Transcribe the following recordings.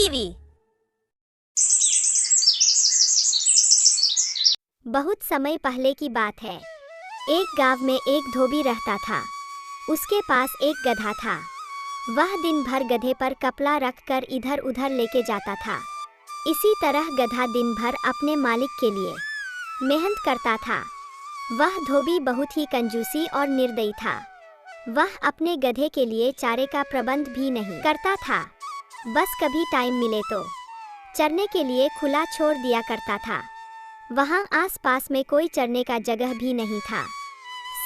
TV. बहुत समय पहले की बात है। एक गांव में एक धोबी रहता था। उसके पास एक गधा था। वह दिन भर गधे पर कपड़ा रखकर इधर उधर लेके जाता था। इसी तरह गधा दिन भर अपने मालिक के लिए मेहनत करता था। वह धोबी बहुत ही कंजूसी और निर्दयी था। वह अपने गधे के लिए चारे का प्रबंध भी नहीं करता था। बस कभी टाइम मिले तो चरने के लिए खुला छोड़ दिया करता था। वहाँ आसपास में कोई चरने का जगह भी नहीं था।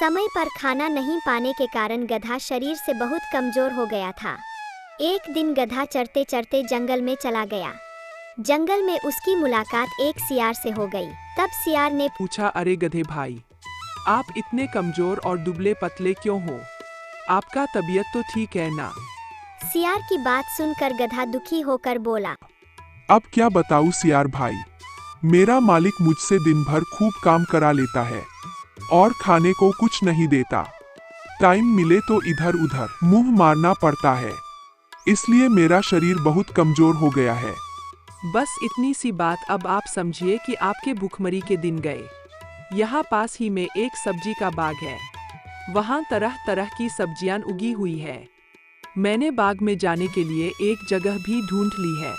समय पर खाना नहीं पाने के कारण गधा शरीर से बहुत कमजोर हो गया था। एक दिन गधा चरते चरते जंगल में चला गया। जंगल में उसकी मुलाकात एक सियार से हो गई। तब सियार ने पूछा, अरे गधे भाई, आप इतने कमजोर और दुबले पतले क्यों हो? आपका तबीयत तो ठीक है ना? सियार की बात सुनकर गधा दुखी होकर बोला, अब क्या बताऊं सियार भाई, मेरा मालिक मुझसे दिन भर खूब काम करा लेता है और खाने को कुछ नहीं देता। टाइम मिले तो इधर उधर मुंह मारना पड़ता है, इसलिए मेरा शरीर बहुत कमजोर हो गया है। बस इतनी सी बात। अब आप समझिए कि आपके भूखमरी के दिन गए। यहाँ पास ही में एक सब्जी का बाग है। वहाँ तरह तरह की सब्जियां उगी हुई है। मैंने बाग में जाने के लिए एक जगह भी ढूंढ ली है।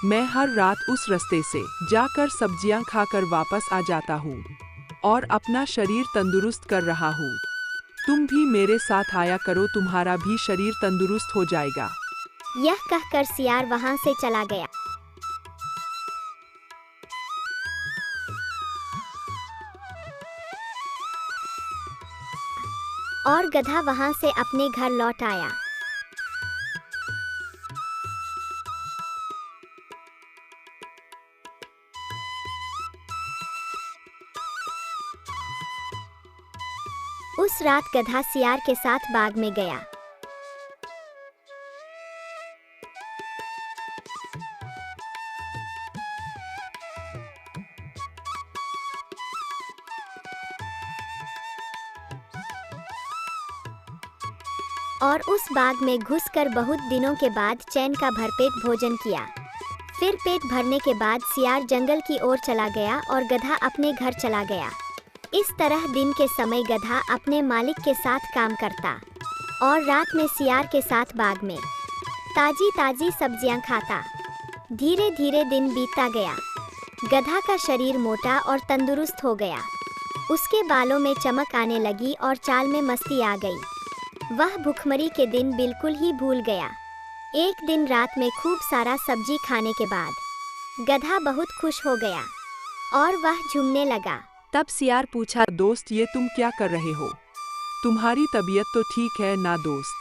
मैं हर रात उस रास्ते से जाकर सब्जियां खाकर वापस आ जाता हूँ और अपना शरीर तंदुरुस्त कर रहा हूँ। तुम भी मेरे साथ आया करो, तुम्हारा भी शरीर तंदुरुस्त हो जाएगा। यह कहकर सियार वहाँ से चला गया। और गधा वहाँ से अपने घर लौट आया। उस रात गधा सियार के साथ बाग में गया। और उस बाग में घुसकर बहुत दिनों के बाद चैन का भरपेट भोजन किया। फिर पेट भरने के बाद सियार जंगल की ओर चला गया और गधा अपने घर चला गया। इस तरह दिन के समय गधा अपने मालिक के साथ काम करता और रात में सियार के साथ बाग में ताजी ताजी सब्जियां खाता। धीरे धीरे दिन बीतता गया। गधा का शरीर मोटा और तंदुरुस्त हो गया। उसके बालों में चमक आने लगी और चाल में मस्ती आ गई। वह भूखमरी के दिन बिल्कुल ही भूल गया। एक दिन रात में खूब सारा सब्जी खाने के बाद गधा बहुत खुश हो गया और वह झूमने लगा। तब सियार पूछा, दोस्त ये तुम क्या कर रहे हो? तुम्हारी तबीयत तो ठीक है ना दोस्त?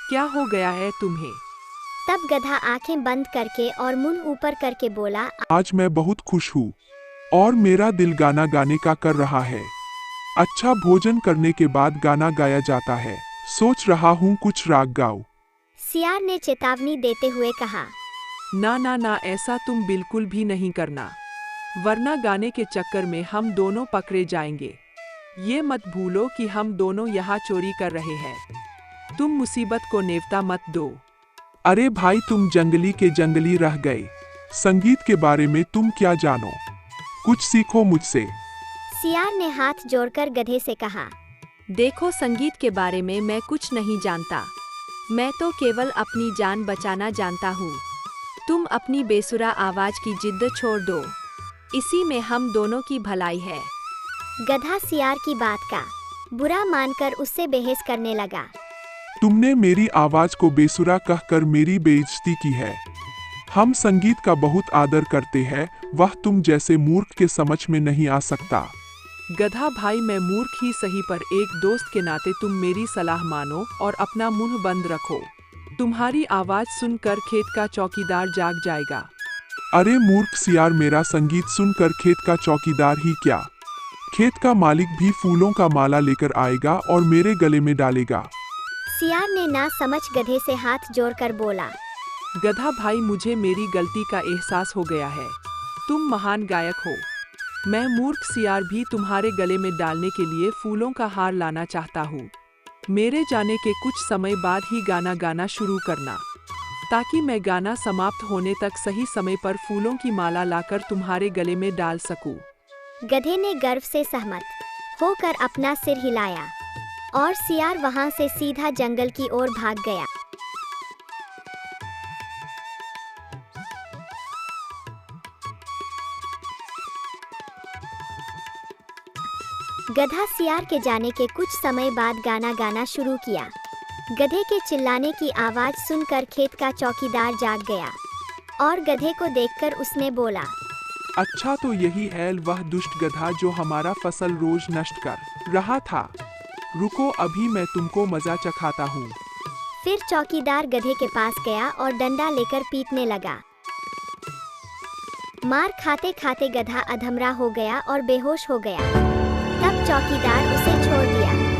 क्या हो गया है तुम्हें? तब गधा आंखें बंद करके और मुंह ऊपर करके बोला, आज मैं बहुत खुश हूँ और मेरा दिल गाना गाने का कर रहा है। अच्छा भोजन करने के बाद गाना गाया जाता है। सोच रहा हूँ कुछ राग गाऊं। सियार ने चेतावनी देते हुए कहा, ना ना ना, ऐसा तुम बिल्कुल भी नहीं करना, वरना गाने के चक्कर में हम दोनों पकड़े जाएंगे। ये मत भूलो कि हम दोनों यहाँ चोरी कर रहे हैं। तुम मुसीबत को नेवता मत दो। अरे भाई, तुम जंगली के जंगली रह गए। संगीत के बारे में तुम क्या जानो? कुछ सीखो मुझसे। सियार ने हाथ जोड़कर गधे से कहा, देखो, संगीत के बारे में मैं कुछ नहीं जानता। मैं तो केवल अपनी जान बचाना जानता हूँ। तुम अपनी बेसुरा आवाज की जिद छोड़ दो, इसी में हम दोनों की भलाई है। गधा सियार की बात का बुरा मानकर उससे बहस करने लगा। तुमने मेरी आवाज को बेसुरा कहकर मेरी बेइज्जती की है। हम संगीत का बहुत आदर करते हैं, वह तुम जैसे मूर्ख के समझ में नहीं आ सकता। गधा भाई, मैं मूर्ख ही सही, पर एक दोस्त के नाते तुम मेरी सलाह मानो और अपना मुंह बंद रखो। तुम्हारी आवाज सुनकर खेत का चौकीदार जाग जाएगा। अरे मूर्ख सियार, मेरा संगीत सुनकर खेत का चौकीदार ही क्या, खेत का मालिक भी फूलों का माला लेकर आएगा और मेरे गले में डालेगा। सियार ने ना समझ गधे से हाथ जोड़कर बोला, गधा भाई, मुझे मेरी गलती का एहसास हो गया है। तुम महान गायक हो। मैं मूर्ख सियार भी तुम्हारे गले में डालने के लिए फूलों का हार लाना चाहता हूँ। मेरे जाने के कुछ समय बाद ही गाना गाना शुरू करना ताकि मैं गाना समाप्त होने तक सही समय पर फूलों की माला लाकर तुम्हारे गले में डाल सकूं। गधे ने गर्व से सहमत होकर अपना सिर हिलाया और सियार वहां से सीधा जंगल की ओर भाग गया। गधा सियार के जाने के कुछ समय बाद गाना गाना शुरू किया। गधे के चिल्लाने की आवाज सुनकर खेत का चौकीदार जाग गया और गधे को देखकर उसने बोला, अच्छा तो यही है वह दुष्ट गधा जो हमारा फसल रोज नष्ट कर रहा था। रुको अभी मैं तुमको मजा चखाता हूँ। फिर चौकीदार गधे के पास गया और डंडा लेकर पीटने लगा। मार खाते खाते गधा अधमरा हो गया और बेहोश हो गया। तब चौकीदार उसे छोड़ दिया।